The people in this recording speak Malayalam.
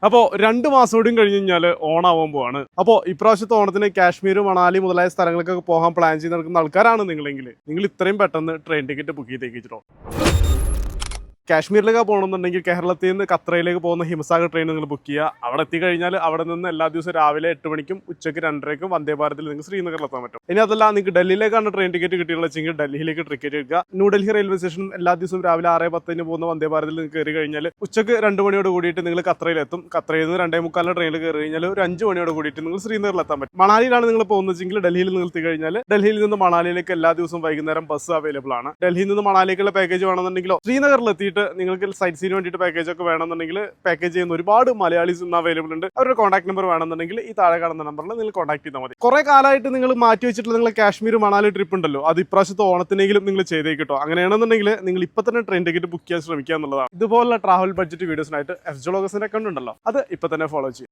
അപ്പോൾ 2 മാസം കൂടിയും കഴിഞ്ഞ് കഴിഞ്ഞാൽ ഓണാവാൻ പോവാണ്. അപ്പോൾ ഇപ്രാവശ്യത്തെ ഓണത്തിന് കാശ്മീർ, മണാലി മുതലായ സ്ഥലങ്ങളിലൊക്കെ പോകാൻ പ്ലാൻ ചെയ്ത് നടക്കുന്ന ആൾക്കാരാണ് നിങ്ങളെങ്കിൽ നിങ്ങൾ ഇത്രയും പെട്ടെന്ന് ട്രെയിൻ ടിക്കറ്റ് ബുക്ക് ചെയ്തേക്കിട്ടോ. കാശ്മീരിലേക്ക് പോകണമെന്നുണ്ടെങ്കിൽ കേരളത്തിൽ നിന്ന് ഖത്രയിലേക്ക് പോകുന്ന ഹിമസാഗർ ട്രെയിൻ നിങ്ങൾ ബുക്ക് ചെയ്യുക. അവിടെ എത്തിക്കഴിഞ്ഞാൽ അവിടെ നിന്ന് എല്ലാ ദിവസവും രാവിലെ 8 മണിക്കും ഉച്ചയ്ക്ക് 2:30ക്കും വന്ദേ ഭാരതിൽ നിങ്ങൾക്ക് ശ്രീനഗറിൽ എത്താൻ പറ്റും. ഇനി അതല്ല നിങ്ങൾക്ക് ഡൽഹിയിലേക്കാണ് ട്രെയിൻ ടിക്കറ്റ് കിട്ടിയുള്ളതെങ്കിൽ ഡൽഹിയിലേക്ക് ടിക്കറ്റ് എടുക്കുക. ന്യൂഡൽഹി റെയിൽവേ സ്റ്റേഷൻ എല്ലാ ദിവസവും രാവിലെ 6:10 പോകുന്ന വന്ദേ ഭാരതിൽ നിങ്ങൾക്ക് കയറി കഴിഞ്ഞാൽ ഉച്ചയ്ക്ക് 2 മണിയോട് കൂടിയിട്ട് നിങ്ങൾ ഖത്രയിലെത്തും. ഖത്രയിൽ നിന്ന് 2:45 ട്രെയിനിൽ കയറി കഴിഞ്ഞാൽ ഒരു 5 മണിയോട് കൂടിയിട്ട് നിങ്ങൾ ശ്രീനഗറിൽ എത്താൻ പറ്റും. മണാലിയിലാണ് നിങ്ങൾ പോകുന്നതെങ്കിൽ ഡൽഹിയിൽ നിങ്ങൾ എത്തി കഴിഞ്ഞാൽ ഡൽഹിയിൽ നിന്ന് മണാലിയിലേക്ക് എല്ലാ ദിവസവും വൈകുന്നേരം ബസ് അവൈലബിൾ ആണ്. ഡൽഹിയിൽ നിന്ന് മണാലിയിലേക്കുള്ള പാക്കേജ് വേണമെന്നുണ്ടെങ്കിലോ ശ്രീനഗറിൽ എത്തിയിട്ട് നിങ്ങൾക്ക് സൈറ്റ് സീന് വേണ്ടിയിട്ട് പാക്കേജ് ഒക്കെ വേണമെന്നുണ്ടെങ്കിൽ പാക്കേജ് ചെയ്യുന്ന ഒരുപാട് മലയാളീസ് ഇന്ന് അവൈലബിൾ ഉണ്ട്. അവരുടെ കോൺടാക്ട് നമ്പർ വേണമെന്നുണ്ടെങ്കിൽ ഈ താഴെ കാണുന്ന നമ്പറിൽ നിങ്ങൾ കോൺടാക്ട് ചെയ്താൽ മതി. കുറെ കാലമായിട്ട് നിങ്ങൾ മാറ്റി വെച്ചിട്ടുള്ള നിങ്ങൾ കാശ്മീർ മണാലി ട്രിപ്പ് ഉണ്ടല്ലോ, അത് ഇപ്രാവശ്യത്തെ ഓണത്തിനെങ്കിലും നിങ്ങൾ ചെയ്തേക്കിട്ടോ. അങ്ങനെയാണെന്നുണ്ടെങ്കിൽ നിങ്ങൾ ഇപ്പൊ തന്നെ ട്രെയിൻ ടിക്കറ്റ് ബുക്ക് ചെയ്യാൻ ശ്രമിക്കുക എന്നുള്ളതാണ്. ഇതുപോലുള്ള ട്രാവൽ ബഡ്ജറ്റ് വീഡിയോസിനായിട്ട് FJ വ്ളോഗ്സിന്റെ അക്കൗണ്ട് ഉണ്ടല്ലോ, അത് ഇപ്പൊ തന്നെ ഫോളോ ചെയ്യും.